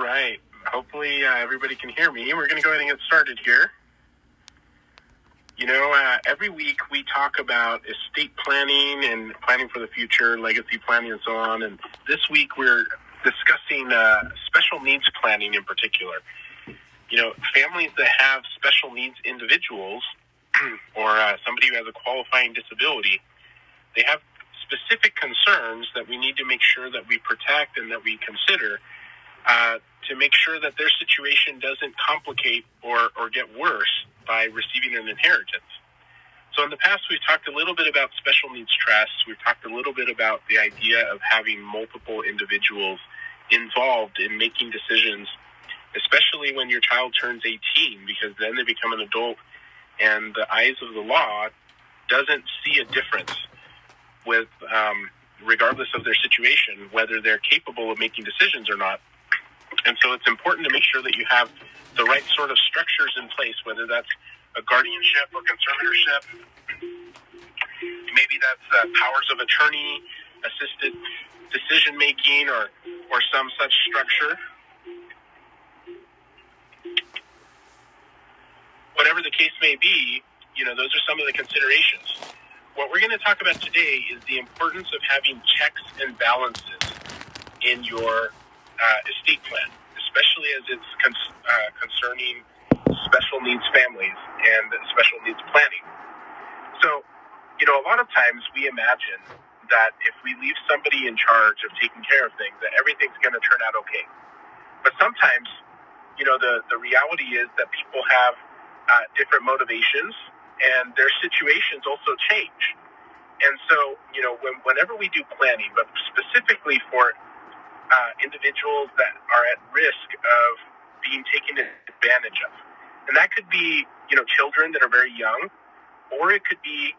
right. Hopefully everybody can hear me. We're going to go ahead and get started here. Every week we talk about estate planning and planning for the future, legacy planning, and so on. And this week we're discussing special needs planning in particular. Families that have special needs individuals or somebody who has a qualifying disability, they have specific concerns that we need to make sure that we protect and that we consider to make sure that their situation doesn't complicate or get worse by receiving an inheritance. So in the past, we've talked a little bit about special needs trusts. We've talked a little bit about the idea of having multiple individuals involved in making decisions, especially when your child turns 18, because then they become an adult and the eyes of the law doesn't see a difference with, regardless of their situation, whether they're capable of making decisions or not. And so it's important to make sure that you have the right sort of structures in place, whether that's a guardianship or conservatorship. Maybe that's powers of attorney, assisted decision-making, or some such structure. Whatever the case may be, those are some of the considerations. What we're going to talk about today is the importance of having checks and balances in your estate plan, especially as it's concerning special needs families and special needs planning. So, a lot of times we imagine that if we leave somebody in charge of taking care of things, that everything's going to turn out okay. But sometimes, the reality is that people have different motivations and their situations also change. And so, whenever we do planning, but specifically for individuals that are at risk of being taken advantage of, and that could be, children that are very young, or it could be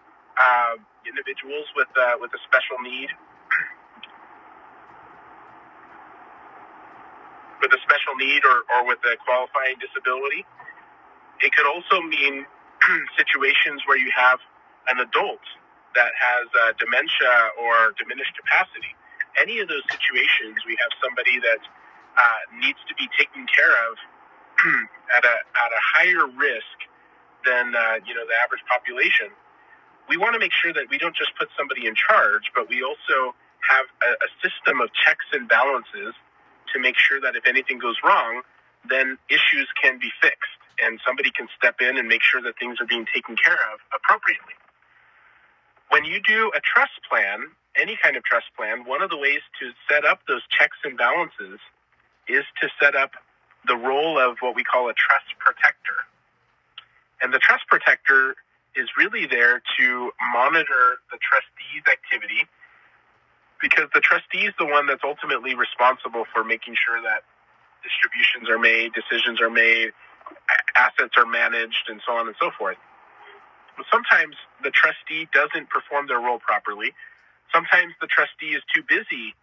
individuals with a special need, or with a qualifying disability. It could also mean situations where you have an adult that has dementia or diminished capacity. Any of those situations, we have somebody that needs to be taken care of at a higher risk than the average population. We want to make sure that we don't just put somebody in charge, but we also have a system of checks and balances to make sure that if anything goes wrong, then issues can be fixed and somebody can step in and make sure that things are being taken care of appropriately. When you do a trust plan, any kind of trust plan, one of the ways to set up those checks and balances is to set up the role of what we call a trust protector. And the trust protector is really there to monitor the trustee's activity, because the trustee is the one that's ultimately responsible for making sure that distributions are made, decisions are made, assets are managed, and so on and so forth. But sometimes the trustee doesn't perform their role properly. Sometimes the trustee is too busy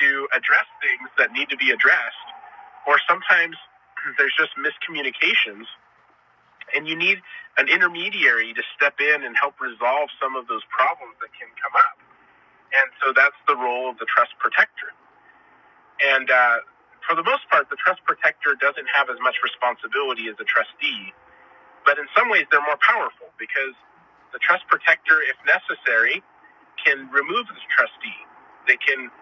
to address things that need to be addressed, or sometimes there's just miscommunications, and you need an intermediary to step in and help resolve some of those problems that can come up. And so that's the role of the trust protector. And for the most part, the trust protector doesn't have as much responsibility as a trustee, but in some ways they're more powerful, because the trust protector, if necessary, can remove the trustee. They can,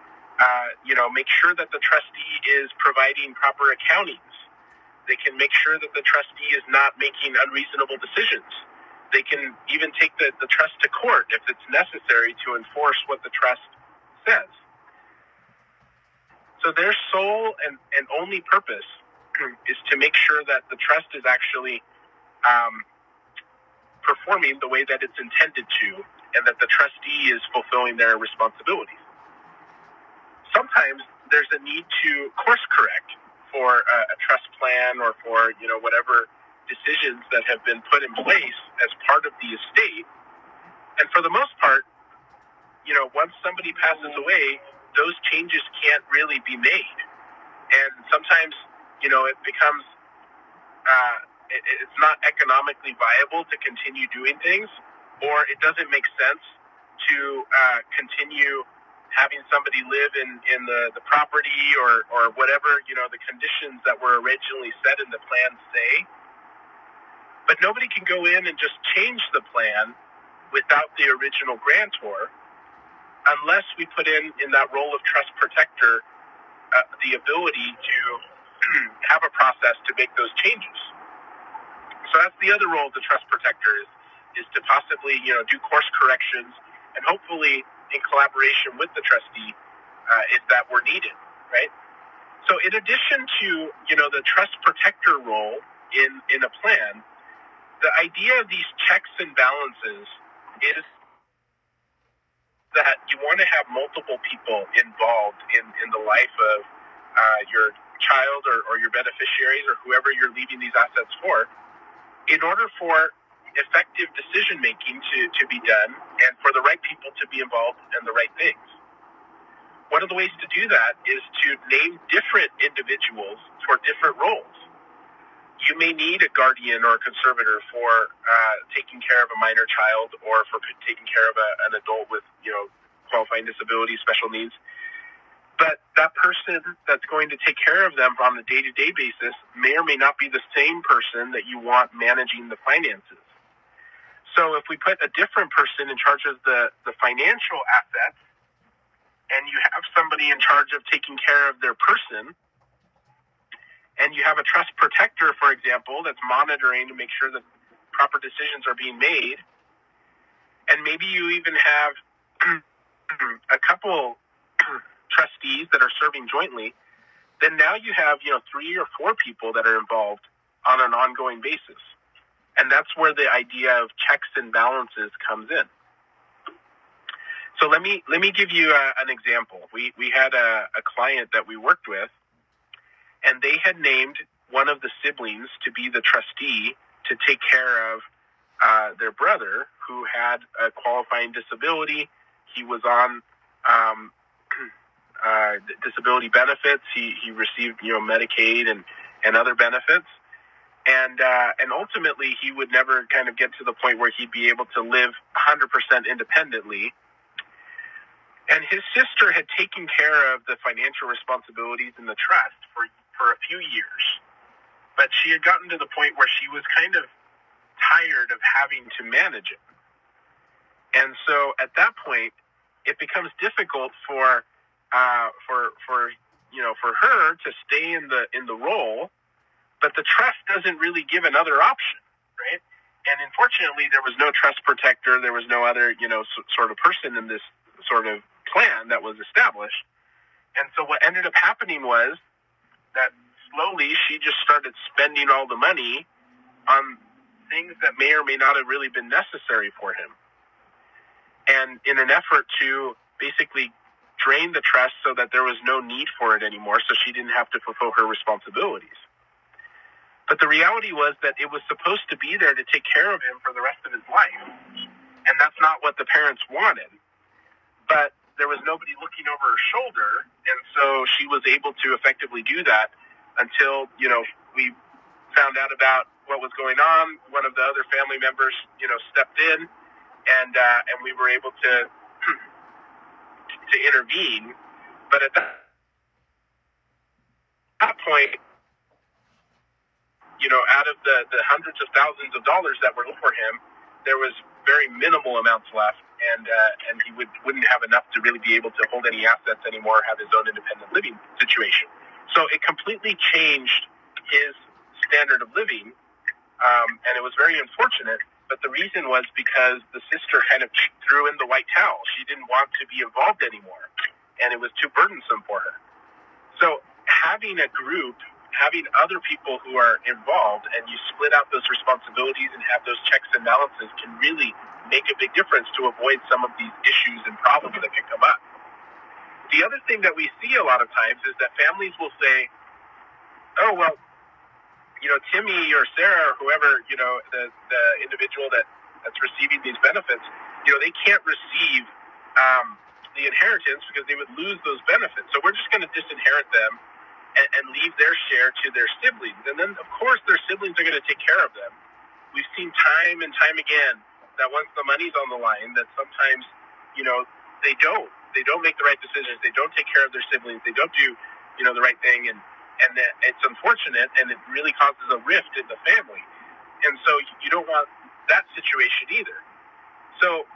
make sure that the trustee is providing proper accountings. They can make sure that the trustee is not making unreasonable decisions. They can even take the trust to court if it's necessary to enforce what the trust says. So their sole and only purpose is to make sure that the trust is actually performing the way that it's intended to, and that the trustee is fulfilling their responsibilities. Sometimes there's a need to course correct for a trust plan or for, whatever decisions that have been put in place as part of the estate. And for the most part, once somebody passes away, those changes can't really be made. And sometimes, it becomes, it's not economically viable to continue doing things, or it doesn't make sense to continue having somebody live in the property or whatever, the conditions that were originally set in the plan say. But nobody can go in and just change the plan without the original grantor unless we put in that role of trust protector the ability to have a process to make those changes. So that's the other role of the trust protector is to possibly, do course corrections and hopefully in collaboration with the trustee if that were needed, right? So in addition to, the trust protector role in a plan, the idea of these checks and balances is that you want to have multiple people involved in the life of your child or your beneficiaries or whoever you're leaving these assets for in order for effective decision making to be done and for the right people to be involved in the right things. One of the ways to do that is to name different individuals for different roles. You may need a guardian or a conservator for taking care of a minor child or for taking care of an adult with, qualifying disability, special needs. But that person that's going to take care of them on a day-to-day basis may or may not be the same person that you want managing the finances. So if we put a different person in charge of the financial assets and you have somebody in charge of taking care of their person, and you have a trust protector, for example, that's monitoring to make sure that proper decisions are being made, and maybe you even have a couple trustees that are serving jointly, then now you have, 3 or 4 people that are involved on an ongoing basis. And that's where the idea of checks and balances comes in. So let me give you an example. We had a client that we worked with, and they had named one of the siblings to be the trustee to take care of their brother who had a qualifying disability. He was on disability benefits. He received, Medicaid and other benefits. And ultimately, he would never kind of get to the point where he'd be able to live 100% independently. And his sister had taken care of the financial responsibilities in the trust for a few years. But she had gotten to the point where she was kind of tired of having to manage it. And so at that point, it becomes difficult for her to stay in the role, but the trust doesn't really give another option, right? And unfortunately, there was no trust protector. There was no other, sort of person in this sort of plan that was established. And so what ended up happening was that slowly she just started spending all the money on things that may or may not have really been necessary for him. And in an effort to basically drain the trust so that there was no need for it anymore, so she didn't have to fulfill her responsibilities. But the reality was that it was supposed to be there to take care of him for the rest of his life. And that's not what the parents wanted. But there was nobody looking over her shoulder, and so she was able to effectively do that until, we found out about what was going on. One of the other family members, stepped in, and we were able to intervene. But at that point, out of the hundreds of thousands of dollars that were for him, there was very minimal amounts left, and he wouldn't have enough to really be able to hold any assets anymore, have his own independent living situation. So it completely changed his standard of living, and it was very unfortunate. But the reason was because the sister kind of threw in the white towel. She didn't want to be involved anymore, and it was too burdensome for her. So having a group, having other people who are involved, and you split out those responsibilities and have those checks and balances can really make a big difference to avoid some of these issues and problems that can come up. The other thing that we see a lot of times is that families will say, oh, well, Timmy or Sarah or whoever, the individual that's receiving these benefits, they can't receive the inheritance because they would lose those benefits. So we're just going to disinherit them and leave their share to their siblings. And then, of course, their siblings are going to take care of them. We've seen time and time again that once the money's on the line, that sometimes, they don't. they don't make the right decisions, they don't take care of their siblings, they don't do, the right thing, and that it's unfortunate, and it really causes a rift in the family. And so you don't want that situation either. So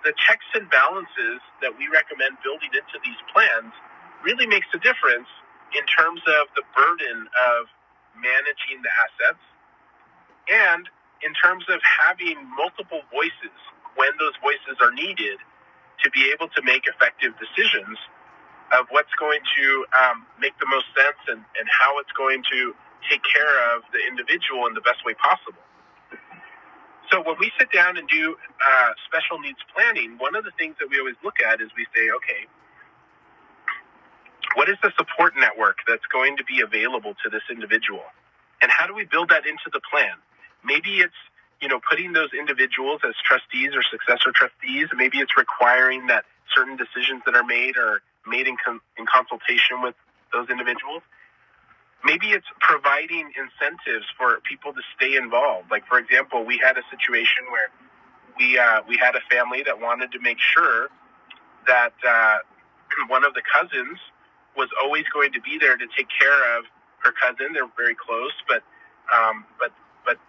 the checks and balances that we recommend building into these plans really makes a difference in terms of the burden of managing the assets and in terms of having multiple voices when those voices are needed to be able to make effective decisions of what's going to make the most sense and how it's going to take care of the individual in the best way possible. So when we sit down and do special needs planning, one of the things that we always look at is we say, okay, what is the support network that's going to be available to this individual? And how do we build that into the plan? Maybe it's, putting those individuals as trustees or successor trustees. Maybe it's requiring that certain decisions that are made are made in consultation with those individuals. Maybe it's providing incentives for people to stay involved. Like, for example, we had a situation where we had a family that wanted to make sure that one of the cousins was always going to be there to take care of her cousin. They're very close, but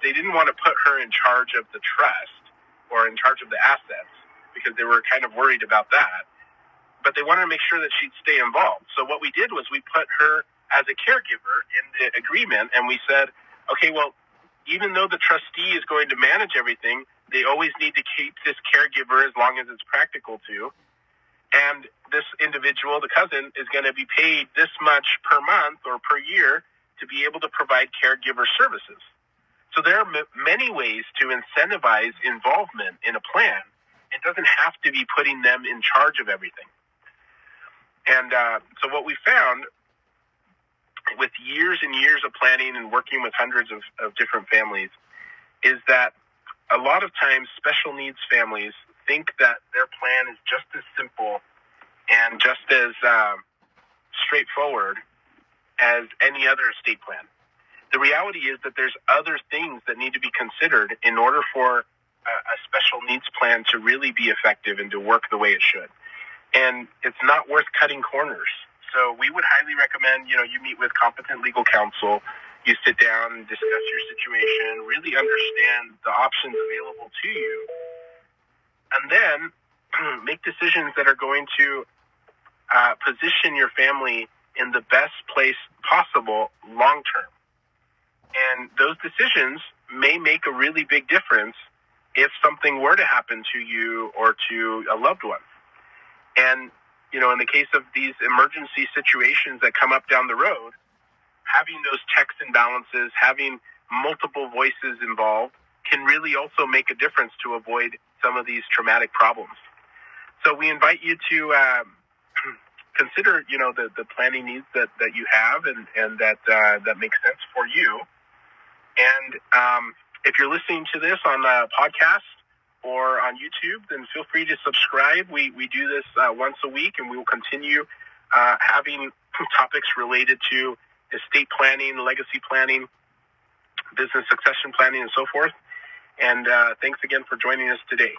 they didn't want to put her in charge of the trust or in charge of the assets because they were kind of worried about that. But they wanted to make sure that she'd stay involved. So what we did was we put her as a caregiver in the agreement, and we said, okay, well, even though the trustee is going to manage everything, they always need to keep this caregiver as long as it's practical to. And this individual, the cousin, is going to be paid this much per month or per year to be able to provide caregiver services. So there are many ways to incentivize involvement in a plan. It doesn't have to be putting them in charge of everything. And so what we found with years and years of planning and working with hundreds of different families is that a lot of times special needs families think that their plan is just as simple and just as straightforward as any other estate plan. The reality is that there's other things that need to be considered in order for a special needs plan to really be effective and to work the way it should. And it's not worth cutting corners. So we would highly recommend, you meet with competent legal counsel, you sit down and discuss your situation, really understand the options available to you, and then make decisions that are going to position your family in the best place possible long term. And those decisions may make a really big difference if something were to happen to you or to a loved one. And, in the case of these emergency situations that come up down the road, having those checks and balances, having multiple voices involved can really also make a difference to avoid some of these traumatic problems. So we invite you to consider, the planning needs that you have and that makes sense for you. And if you're listening to this on a podcast or on YouTube, then feel free to subscribe. We do this once a week, and we will continue having topics related to estate planning, legacy planning, business succession planning, and so forth. And thanks again for joining us today.